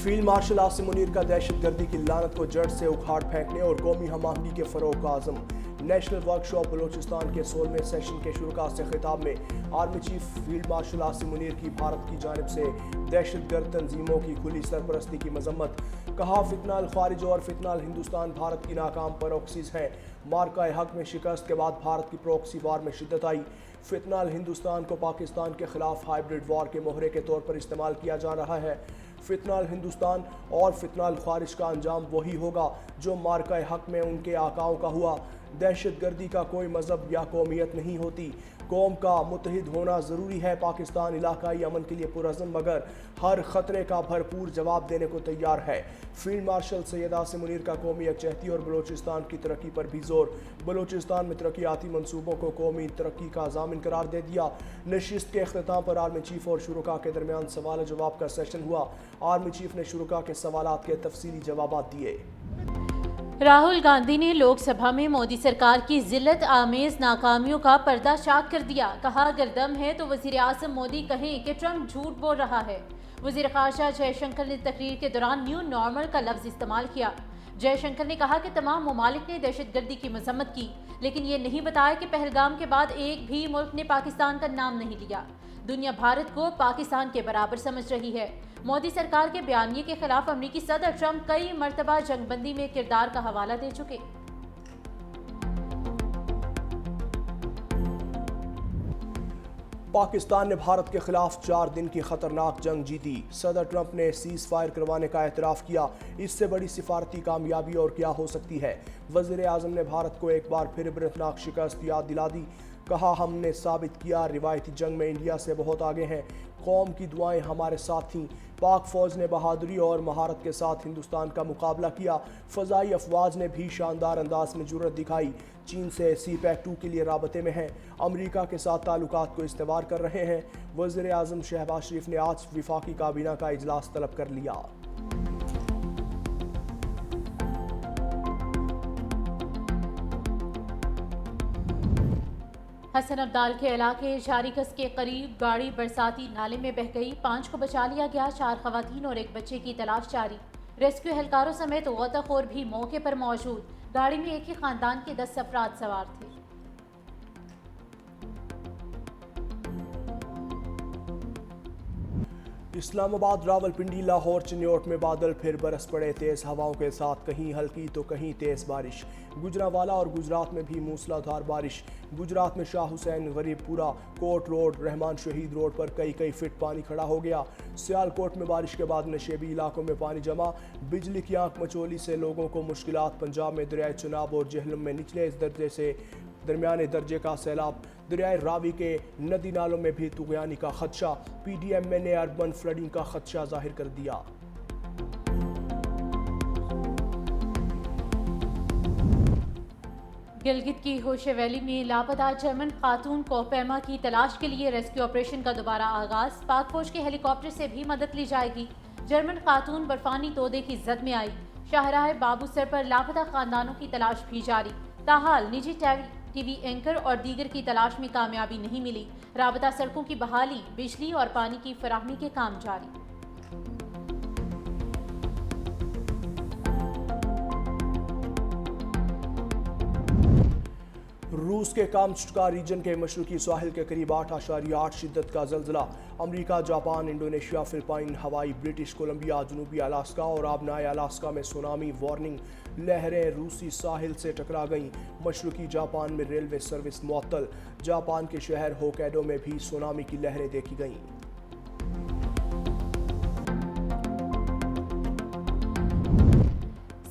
Field marshal Asim Munir का दहशत गर्दी की लानत को जड़ से उखाड़ फेंकने और कौमी हम-आहंगी के फरोग का आज़म। नेशनल वर्कशॉप बलोचिस्तान के 16वें सेशन के शुरुका से खिताब में army chief field marshal Asim Munir की भारत की जानिब से दहशतगर्द तंजीमों की खुली सरपरस्ती की मजम्मत। कहा, फितनाल खारिज और फितनाल हिंदुस्तान भारत की नाकाम प्रोक्सीज हैं। मार्का हक में शिकस्त के बाद भारत की प्रोक्सी वार में शिद्दत आई। फितनाल हिंदुस्तान को पाकिस्तान के खिलाफ हाइब्रिड वार के मोहरे के तौर पर इस्तेमाल किया जा रहा है। फितनाल हिंदुस्तान और फितनाल खारिज का अंजाम वही होगा जो मार्का हक में उनके आकाओं का हुआ। दहशत गर्दी का कोई मजहब या कौमियत नहीं होती। कौम का मुत्तहिद होना ज़रूरी है। पाकिस्तान इलाकाई अमन के लिए पुरअज़्म मगर हर ख़तरे का भरपूर जवाब देने को तैयार है। फील्ड मार्शल सैयद आसिम मुनीर का कौमी यकजहती और बलोचिस्तान की तरक्की पर भी जोर। बलोचिस्तान में तरक्याती मंसूबों को कौमी तरक्की का ज़ामिन करार दे दिया। नशिस्त के अख्ताम पर आर्मी चीफ और शुरुका के दरमियान सवाल जवाब का सेशन हुआ। आर्मी चीफ ने शुरुका के सवालात के तफसीली जवाब दिए। राहुल गांधी ने लोकसभा में मोदी सरकार की जिल्लत आमेज नाकामियों का पर्दा चाक कर दिया। कहा, अगर दम है तो वज़ीर आज़म मोदी कहें कि ट्रंप झूठ बोल रहा है। वज़ीर ख़ारजा जयशंकर ने तकरीर के दौरान न्यू नॉर्मल का लफ्ज़ इस्तेमाल किया। जयशंकर ने कहा कि तमाम ममालिक ने दहशतगर्दी की मजम्मत की, लेकिन ये नहीं बताया कि पहलगाम के बाद एक भी मुल्क ने पाकिस्तान का नाम नहीं लिया। दुनिया भारत को पाकिस्तान के बराबर समझ रही है। मोदी सरकार के बयानिए के खिलाफ अमरीकी सदर ट्रंप कई मरतबा जंगबंदी में किरदार का हवाला दे चुके। पाकिस्तान ने भारत के खिलाफ 4 दिन की खतरनाक जंग जीती। सदर ट्रंप ने सीज फायर करवाने का एतराफ़ किया। इससे बड़ी सिफारती कामयाबी और क्या हो सकती है। वज़ीर आज़म ने भारत को एक बार फिर इबरतनाक शिकस्त याद दिला दी। कहा, हमने साबित किया रिवायती जंग में इंडिया से बहुत आगे हैं। कौम की दुआएं हमारे साथ थीं। पाक फौज ने बहादुरी और महारत के साथ हिंदुस्तान का मुकाबला किया। फ़ज़ाई अफवाज ने भी शानदार अंदाज में जुर्रत दिखाई। चीन से CPEC-2 के लिए राबते में हैं। अमरीका के साथ ताल्लुकात को इस्तेवार कर रहे हैं। वज़ीर आज़म शहबाज शरीफ ने आज विफाकी काबीना का इजलास तलब कर लिया। हसन अब्दाल के इलाके जारीकस के करीब गाड़ी बरसाती नाले में बह गई। 5 को बचा लिया गया। 4 खवातीन और 1 बच्चे की तलाश जारी। रेस्क्यू एहलकारों समेत गौताखोर भी मौके पर मौजूद। गाड़ी में एक ही खानदान के 10 अफराद सवार थे। इस्लामाबाद, रावलपिंडी, लाहौर, चिन्योट में बादल फिर बरस पड़े। तेज़ हवाओं के साथ कहीं हल्की तो कहीं तेज़ बारिश। गुजरांवाला और गुजरात में भी मूसलाधार बारिश। गुजरात में शाह हुसैन, गरीबपुरा, कोट रोड, रहमान शहीद रोड पर कई फीट पानी खड़ा हो गया। सियालकोट में बारिश के बाद नशेबी इलाकों में पानी जमा। बिजली की आंख मचोली से लोगों को मुश्किलात। पंजाब में दरियाए चुनाब और जेहलम में निचले दर्जे से दरमियाने दर्जे का सैलाब। दरियाए रावी के नदी नालों में भी तुगयानी का खदशा। PDM ने अर्बन फ्लडिंग का खदशा जाहिर कर दिया। गिलगित की होशे वैली में लापता जर्मन खातून कोहपैमा की तलाश के लिए रेस्क्यू ऑपरेशन का दोबारा आगाज। पाक फौज के हेलीकॉप्टर से भी मदद ली जाएगी। जर्मन खातून बर्फानी तोदे की जद में आई। शाहराह बाबू सर पर लापता खानदानों की तलाश भी जारी। ताहाल निजी TV एंकर और दीगर की तलाश में कामयाबी नहीं मिली। राबता सड़कों की बहाली, बिजली और पानी की फराहमी के काम जारी। रूस के कामचुटका रीजन के मशरकी साहिल के करीब 8.8 शिद्दत का ज़लज़ला। अमेरिका, जापान, इंडोनेशिया, फिलिपाइन, हवाई, ब्रिटिश कोलंबिया, जनूबी अलास्का और आबनाए अलास्का में सुनामी वार्निंग। लहरें रूसी साहिल से टकरा गईं। मशरकी जापान में रेलवे सर्विस मुअत्तल। जापान के शहर होकैडो में भी सुनामी की लहरें देखी गईं।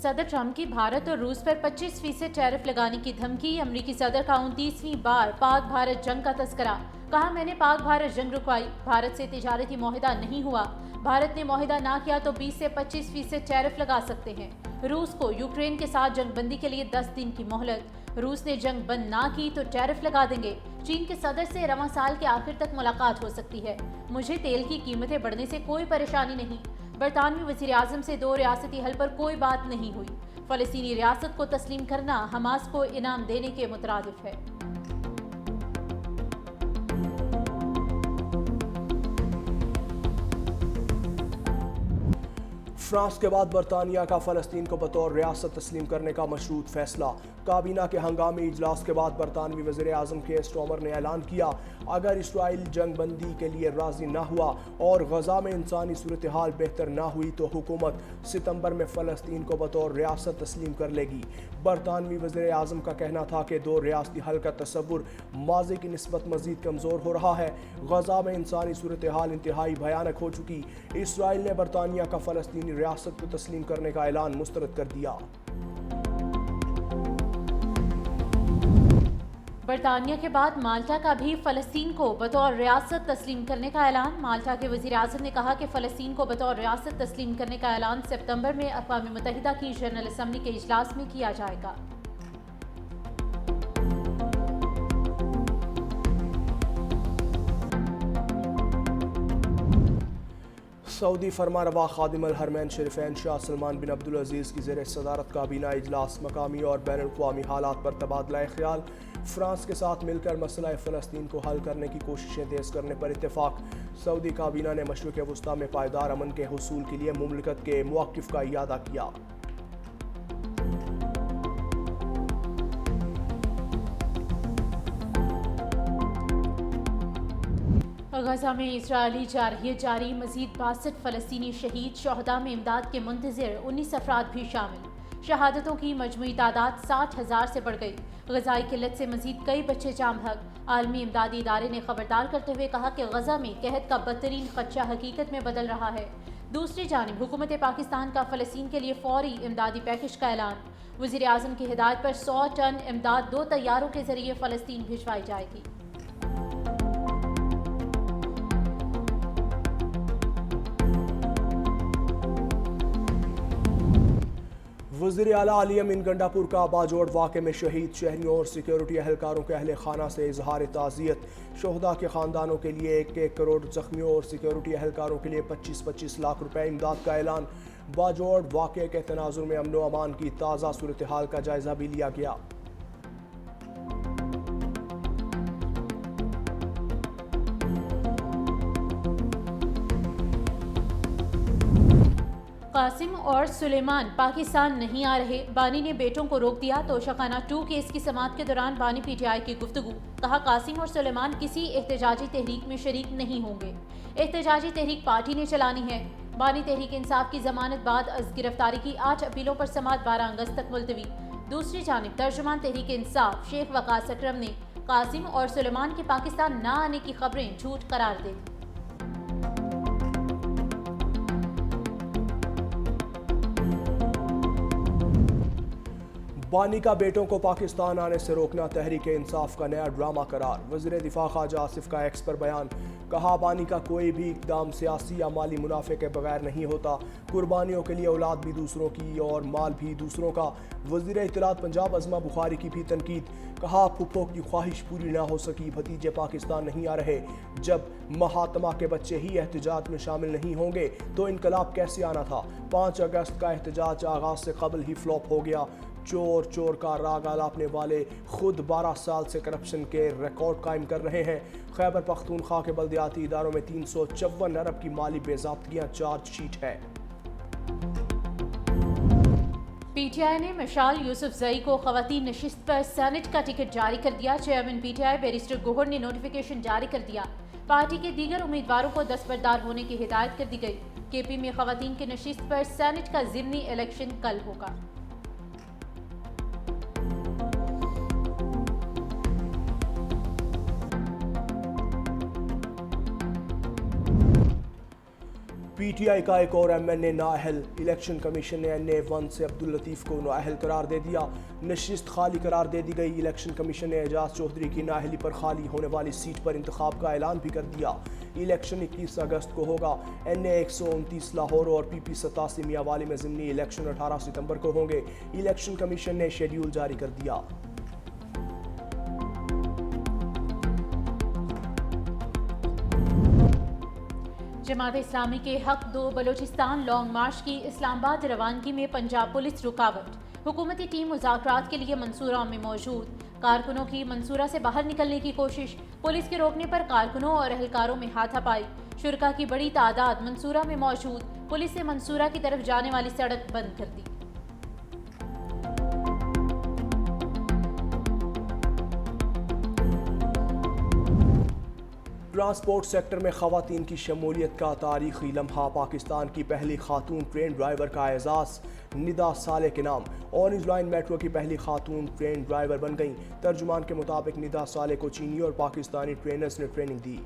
सदर ट्रंप की भारत और रूस पर 25% टैरिफ लगाने की धमकी। अमरीकी सदर का 29वीं बार पाक भारत जंग का तस्करा। कहा, मैंने पाक भारत जंग रुकवाई। भारत से तिजारती मुआहिदा नहीं हुआ। भारत ने मुआहिदा ना किया तो 20 से 25% टैरिफ लगा सकते हैं। रूस को यूक्रेन के साथ जंगबंदी के लिए 10 दिन की मोहलत। रूस ने जंग बंद ना की तो टैरिफ लगा देंगे। चीन के सदर से रवां साल के आखिर तक मुलाकात हो सकती है। मुझे तेल की कीमतें बढ़ने से कोई परेशानी नहीं। बरतानवी वज़ीर आज़म से 2 रियासती हल पर कोई बात नहीं हुई। फ़लस्तीनी रियासत को तस्लीम करना हमास को इनाम देने के मुतरादिफ है। فرانس کے بعد برطانیہ کا فلسطین کو بطور ریاست تسلیم کرنے کا مشروط فیصلہ۔ کابینہ کے ہنگامی اجلاس کے بعد برطانوی وزیر اعظم کیئر سٹارمر نے اعلان کیا، اگر اسرائیل جنگ بندی کے لیے راضی نہ ہوا اور غزہ میں انسانی صورتحال بہتر نہ ہوئی تو حکومت ستمبر میں فلسطین کو بطور ریاست تسلیم کر لے گی۔ برطانوی وزیر اعظم کا کہنا تھا کہ دو ریاستی حل کا تصور ماضی کی نسبت مزید کمزور ہو رہا ہے۔ غزہ میں انسانی صورتحال انتہائی بھیانک ہو چکی۔ اسرائیل نے برطانیہ کا فلسطینی ریاست کو تسلیم کرنے کا اعلان مسترد کر دیا۔ برطانیہ کے بعد مالٹا کا بھی فلسطین کو بطور ریاست تسلیم کرنے کا اعلان۔ مالٹا کے وزیر اعظم نے کہا کہ فلسطین کو بطور ریاست تسلیم کرنے کا اعلان ستمبر میں اقوام متحدہ کی جنرل اسمبلی کے اجلاس میں کیا جائے گا۔ سعودی فرمانروا خادم الحرمین شریفین شاہ سلمان بن عبدالعزیز کی زیر صدارت کابینہ اجلاس، مقامی اور بین الاقوامی حالات پر تبادلہ خیال۔ فرانس کے ساتھ مل کر مسئلہ فلسطین کو حل کرنے کی کوششیں تیز کرنے پر اتفاق۔ سعودی کابینہ نے مشرق وسطیٰ میں پائیدار امن کے حصول کے لیے مملکت کے مواقف کا اعادہ کیا۔ غزہ میں اسرائیلی جارحیت جاری، مزید 62 فلسطینی شہید، شہداء میں امداد کے منتظر 19 افراد بھی شامل۔ شہادتوں کی مجموعی تعداد 60,000 سے بڑھ گئی۔ غذائی قلت سے مزید کئی بچے جام بحق۔ عالمی امدادی ادارے نے خبردار کرتے ہوئے کہا کہ غزہ میں قحط کا بدترین خدشہ حقیقت میں بدل رہا ہے۔ دوسری جانب حکومت پاکستان کا فلسطین کے لیے فوری امدادی پیکج کا اعلان۔ وزیر اعظم کی ہدایت پر 100 ٹن امداد 2 طیاروں کے ذریعے فلسطین بھجوائی جائے گی۔ وزیر اعلیٰ علی امین گنڈاپور کا باجوڑ واقعے میں شہید شہریوں اور سیکیورٹی اہلکاروں کے اہل خانہ سے اظہار تعزیت۔ شہداء کے خاندانوں کے لیے 1 کروڑ، زخمیوں اور سیکیورٹی اہلکاروں کے لیے 25 لاکھ روپے امداد کا اعلان۔ باجوڑ واقعے کے تناظر میں امن و امان کی تازہ صورتحال کا جائزہ بھی لیا گیا۔ قاسم اور سلیمان پاکستان نہیں آ رہے، بانی نے بیٹوں کو روک دیا۔ توشہ 2 کیس کی سماعت کے دوران بانی پی ٹی آئی کی گفتگو، کہا قاسم اور سلیمان کسی احتجاجی تحریک میں شریک نہیں ہوں گے، احتجاجی تحریک پارٹی نے چلانی ہے۔ بانی تحریک انصاف کی ضمانت بعد از گرفتاری کی 8 اپیلوں پر سماعت 12 اگست تک ملتوی۔ دوسری جانب ترجمان تحریک انصاف شیخ وقاص اکرم نے قاسم اور سلیمان کے پاکستان نہ آنے کی خبریں جھوٹ قرار دے دی۔ بانی کا بیٹوں کو پاکستان آنے سے روکنا تحریک انصاف کا نیا ڈرامہ قرار۔ وزیر دفاع خواجہ آصف کا ایکس پر بیان، کہا بانی کا کوئی بھی اقدام سیاسی یا مالی منافع کے بغیر نہیں ہوتا، قربانیوں کے لیے اولاد بھی دوسروں کی اور مال بھی دوسروں کا۔ وزیر اطلاعات پنجاب عظمہ بخاری کی بھی تنقید، کہا پھپھو کی خواہش پوری نہ ہو سکی، بھتیجے پاکستان نہیں آ رہے۔ جب مہاتما کے بچے ہی احتجاج میں شامل نہیں ہوں گے تو انقلاب کیسے آنا تھا؟ 5 اگست کا احتجاج آغاز سے قبل ہی فلاپ ہو گیا۔ چور کا راگ آلاپنے والے خود 12 سال سے کرپشن کے ریکارڈ قائم کر رہے ہیں۔ خیبر پختونخوا کے بلدیاتی اداروں میں 354 ارب کی مالی بے ضابطگیاں چارج شیٹ ہے۔ پی ٹی آئی نے مشال یوسف زئی کو خواتین نشست پر سینٹ کا ٹکٹ جاری کر دیا۔ Chairman P T I barrister Gohar نے نوٹیفیکیشن جاری کر دیا۔ پارٹی کے دیگر امیدواروں کو دستبردار ہونے کی ہدایت کر دی گئی۔ کے پی میں خواتین کی نشست پر سینٹ کا ضمنی الیکشن کل ہوگا۔ پی ٹی آئی کا ایک اور ایم این اے نااہل، الیکشن کمیشن نے این اے 1 سے عبداللطیف کو نااہل قرار دے دیا۔ نشست خالی قرار دے دی گئی۔ الیکشن کمیشن نے اعجاز چودھری کی نااہلی پر خالی ہونے والی سیٹ پر انتخاب کا اعلان بھی کر دیا۔ الیکشن 21 اگست کو ہوگا۔ این اے 129 لاہور اور پی پی 87 میاں میں ضمنی الیکشن 18 ستمبر کو ہوں گے۔ الیکشن کمیشن نے شیڈیول جاری کر دیا۔ جماعت اسلامی کے حق 2 بلوچستان لانگ مارچ کی اسلام آباد روانگی میں پنجاب پولیس رکاوٹ۔ حکومتی ٹیم مذاکرات کے لیے منصورہ میں موجود، کارکنوں کی منصورہ سے باہر نکلنے کی کوشش، پولیس کے روکنے پر کارکنوں اور اہلکاروں میں ہاتھا پائی۔ شرکاء کی بڑی تعداد منصورہ میں موجود، पुलिस ने मंसूरा की तरफ जाने वाली सड़क बंद कर दी। ट्रांसपोर्ट सेक्टर में ख़वातीन की शमूलियत का तारीखी लम्हा। पाकिस्तान की पहली खातून ट्रेन ड्राइवर का एजाज़ निदा साले के नाम। ऑरेंज लाइन मेट्रो की पहली खातून ट्रेन ड्राइवर बन गईं। तर्जुमान के मुताबिक निदा साले को चीनी और पाकिस्तानी ट्रेनर्स ने ट्रेनिंग दी।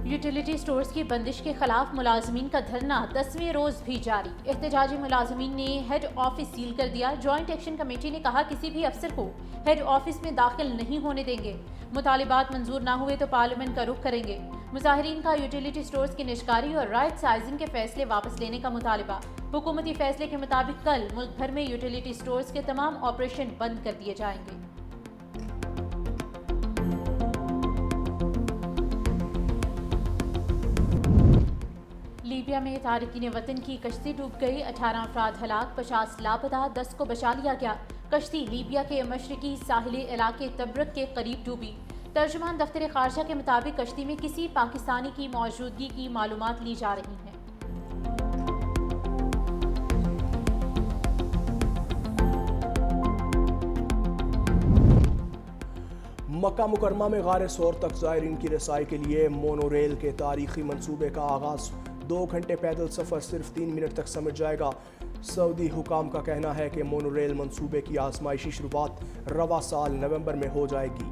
यूटिलिटी स्टोर्स की बंदिश के खिलाफ मुलाजमीन का धरना 10वें रोज भी जारी। एहतजाजी मुलाजमीन ने हेड ऑफिस सील कर दिया। जॉइंट एक्शन कमेटी ने कहा किसी भी अफसर को हेड ऑफिस में दाखिल नहीं होने देंगे। मुतालिबात मंजूर ना हुए तो पार्लियामेंट का रुख करेंगे। मुजाहिरीन का यूटिलिटी स्टोर्स की निष्कारी और राइट साइजिंग के फैसले वापस लेने का मुतालिबा। हुकूमती फैसले के मुताबिक कल मुल्क भर में यूटिलिटी स्टोर्स के तमाम ऑपरेशन बंद कर दिए जाएंगे। लीबिया में तारकीन वतन की कश्ती डूब गई। 18 अफराद हलाक, 50 लापता, 10 को बचा लिया गया। कश्ती लीबिया के मशरकी साहिली इलाके तब्रक के करीब डूबी। तर्जुमान दफ्तर खारजा के मुताबिक कश्ती में किसी पाकिस्तानी की मौजूदगी की मालूमात ली जा रही हैं। मक्का मुकरमा में गारे सौर तक ज़ायरीन की रसाई के लिए मोनो रेल के तारीखी मंसूबे का आगाज़। 2 घंटे पैदल सफ़र सिर्फ 3 मिनट तक समझ जाएगा। सऊदी हुकाम का कहना है कि मोनो रेल मंसूबे की आजमाइशी शुरुआत रवा साल नवंबर में हो जाएगी।